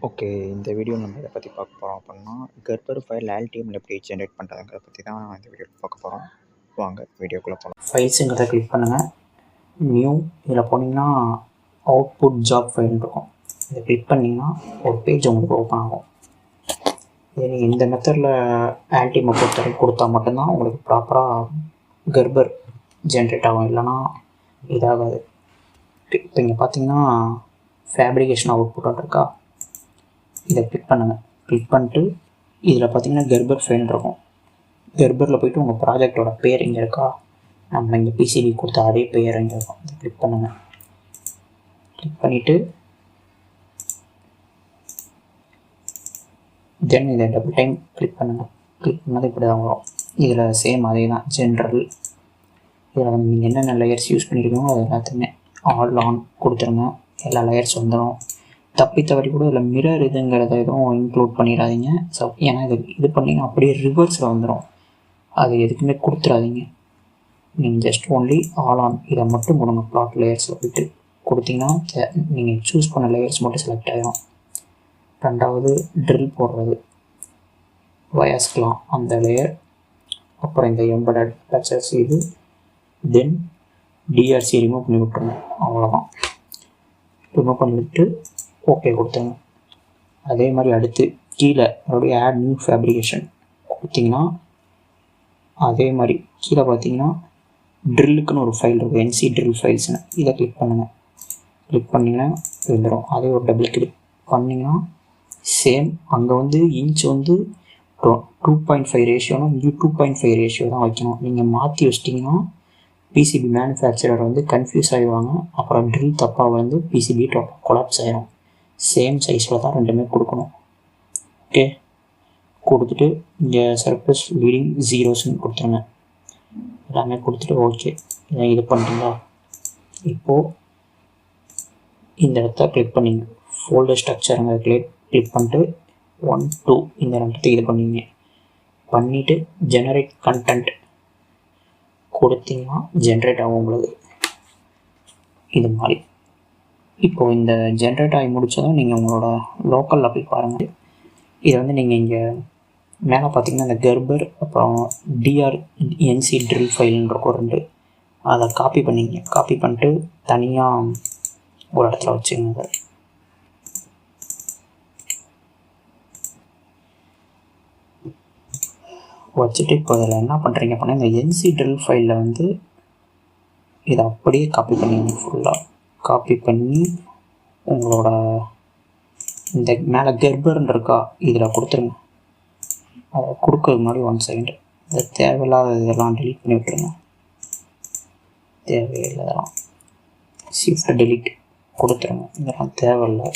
Okay, இந்த video நம்ம எதை பற்றி பார்க்க போகிறோம் அப்படின்னா, கர்ப்பர் ஃபைல் ஆல்டிஎம்மில் எப்படி ஜென்ரேட் பண்ணுறதுங்கிறத பற்றி தான் இந்த வீடியோவில் பார்க்க போகிறோம். வாங்க வீடியோக்குள்ளே போகலாம். ஃபைல்ஸுங்கிறத கிளிக் பண்ணுங்கள். நியூ இதில் போனீங்கன்னா அவுட்புட் ஜாப் ஃபைல் இருக்கும். இதை கிளிக் பண்ணிங்கன்னா ஒரு பேஜ் உங்களுக்கு ஓப்பன் ஆகும். இதை நீங்கள் இந்த மெத்தடில் ஆல்டிஎம்மை பொறுத்தவரைக்கும் கொடுத்தா மட்டும்தான் உங்களுக்கு ப்ராப்பராக கர்ப்பர் ஜென்ரேட் ஆகும், இல்லைனா இதாகாது. இப்போ இங்கே பார்த்தீங்கன்னா ஃபேப்ரிகேஷன் அவுட்புட் இருக்கா, இதை கிளிக் பண்ணுங்கள். கிளிக் பண்ணிட்டு இதில் பார்த்தீங்கன்னா கர்ப்பர் ஃபைல் இருக்கும். கர்ப்பரில் போய்ட்டு உங்கள் ப்ராஜெக்டோட பேர் இங்கே இருக்கா, நம்ம இங்கே பிசிபி கொடுத்த அதே பேர் இங்கே இருக்கும். இதை கிளிக் பண்ணுங்கள். கிளிக் பண்ணிவிட்டு தென் இதை டபுள் டைம் கிளிக் பண்ணுங்கள். கிளிக் பண்ணது இப்படி தான் வரும். இதில் சேம் அதே தான் ஜென்ரல். இதில் வந்து நீங்கள் என்னென்ன லேயர்ஸ் யூஸ் பண்ணியிருக்கீங்களோ அது எல்லாத்தையுமே ஆல் ஆன் கொடுத்துருங்க. எல்லா லேயர்ஸ் வந்துடும். தப்பி தவறி கூட இதில் மிரர் இதுங்கிறத எதுவும் இன்க்ளூட் பண்ணிடாதீங்க. ஸோ ஏன்னா இது பண்ணிங்கன்னா அப்படியே ரிவர்ஸில் வந்துடும். அது எதுக்குமே கொடுத்துடாதீங்க. நீங்கள் ஜஸ்ட் ஓன்லி ஆல் ஆன் இதை மட்டும் கொடுங்க. ப்ளாட் லேயர்ஸில் போய்ட்டு கொடுத்தீங்கன்னா நீங்கள் சூஸ் பண்ண லேயர்ஸ் மட்டும் செலக்ட் ஆகிடும். ரெண்டாவது ட்ரில் போடுறது, வயஸ்கலாம் அந்த லேயர், அப்புறம் இந்த எம்பெடட் டச்சஸ் இது, தென் டிஆர்சி ரிமூவ் பண்ணி விட்டுருங்க. அவ்வளோதான். ரிமூவ் பண்ணிவிட்டு ஓகே கொடுத்துருங்க. அதே மாதிரி அடுத்து கீழே மறுபடியும் ஆட் நியூ ஃபேப்ரிகேஷன் கொடுத்தீங்கன்னா அதே மாதிரி கீழே பார்த்தீங்கன்னா ட்ரில்லுக்குன்னு ஒரு ஃபைல் இருக்கும், என்சி ட்ரில் ஃபைல்ஸ்னு. இதை கிளிக் பண்ணுங்கள். கிளிக் பண்ணிங்கன்னா வந்துடும். அதே ஒரு டபுள் கிளிக் பண்ணிங்கன்னா சேம் அங்கே வந்து இன்ச் வந்து 2.5 ரேஷியோனா இங்கே 2.5 ரேஷியோ தான் வைக்கணும். நீங்கள் மாற்றி வச்சிட்டிங்கன்னா பிசிபி மேனுஃபேக்சரர் வந்து கன்ஃபியூஸ் ஆகிடுவாங்க. அப்புறம் ட்ரில் தப்பாக வந்து பிசிபி கொலாப்ஸ் ஆகிடும். சேம் சைஸில் தான் ரெண்டுமே கொடுக்கணும். ஓகே, கொடுத்துட்டு இங்கே சர்ஃபேஸ் லீடிங் ஜீரோஸ்ன்னு கொடுத்துருங்க. எல்லாமே கொடுத்துட்டு ஓகே இதை இது பண்ணிட்டீங்களா. இப்போது இந்த இடத்த கிளிக் பண்ணிங்க. ஃபோல்டர் ஸ்ட்ரக்சருங்க கிளிக் பண்ணிட்டு 1 2 இந்த ரெண்டுத்தையும் இது பண்ணிங்க. பண்ணிவிட்டு ஜெனரேட் கண்டென்ட் கொடுத்தீங்கன்னா ஜென்ரேட் ஆகும் உங்களுக்கு இது மாதிரி. இப்போது இந்த ஜென்ரேட் ஆகி முடித்ததும் நீங்கள் உங்களோட லோக்கலில் போய் பாருங்கள். இதை வந்து நீங்கள் இங்கே மேலே பார்த்தீங்கன்னா இந்த கர்ப்பர் அப்புறம் டிஆர்என்சி ட்ரில் ஃபைல்னு இருக்கும் 2, அதை காப்பி பண்ணிங்க. காப்பி பண்ணிட்டு தனியாக ஒரு இடத்துல வச்சுக்கோங்க. வச்சுட்டு இப்போ இதில் என்ன பண்ணுறீங்க அப்படின்னா இந்த என்சி ட்ரில் ஃபைலில் வந்து இதை அப்படியே காப்பி பண்ணிங்க. ஃபுல்லாக காப்பி பண்ணி உங்களோட இந்த மேலே கர்ப்பர்ன்னு இருக்கா இதில் கொடுத்துருங்க. அதை கொடுக்கறது முன்னாடி 1 செகண்ட் இந்த தேவையில்லாத இதெல்லாம் டெலீட் பண்ணி விட்டுருங்க. தேவையில்லாதெல்லாம் ஷிஃப்ட் டெலீட் கொடுத்துருங்க. இதெல்லாம் தேவையில்லை.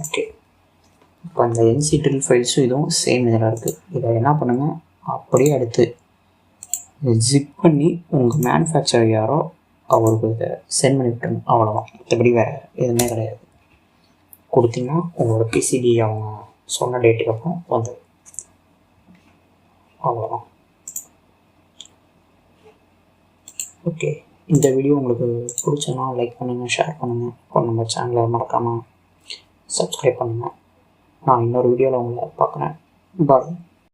ஓகே, இப்போ அந்த என்சி ட்ரில் ஃபைல்ஸும் இதுவும் சேம் இதில் இருக்குது. இதை என்ன பண்ணுங்கள், அப்படியே அடுத்து ஜிப் பண்ணி உங்கள் மேனுஃபேக்சர் யாரோ அவருக்கு இதை சென்ட் பண்ணி விட்டுருங்க. அவ்வளோதான். மற்றபடி வேறு எதுவுமே கிடையாது. கொடுத்தீங்கன்னா உங்களோட பிசிபி அவங்க சொன்ன டேட்டுக்கு அப்புறம் வந்துடும். அவ்வளோதான். ஓகே, இந்த வீடியோ உங்களுக்கு பிடிச்சதுன்னா லைக் பண்ணுங்கள், ஷேர் பண்ணுங்கள். அப்புறம் நம்ம சேனலை மறக்காமல் சப்ஸ்கிரைப் பண்ணுங்கள். நான் இன்னொரு வீடியோவில் உங்களை பார்க்குறேன். பாய்.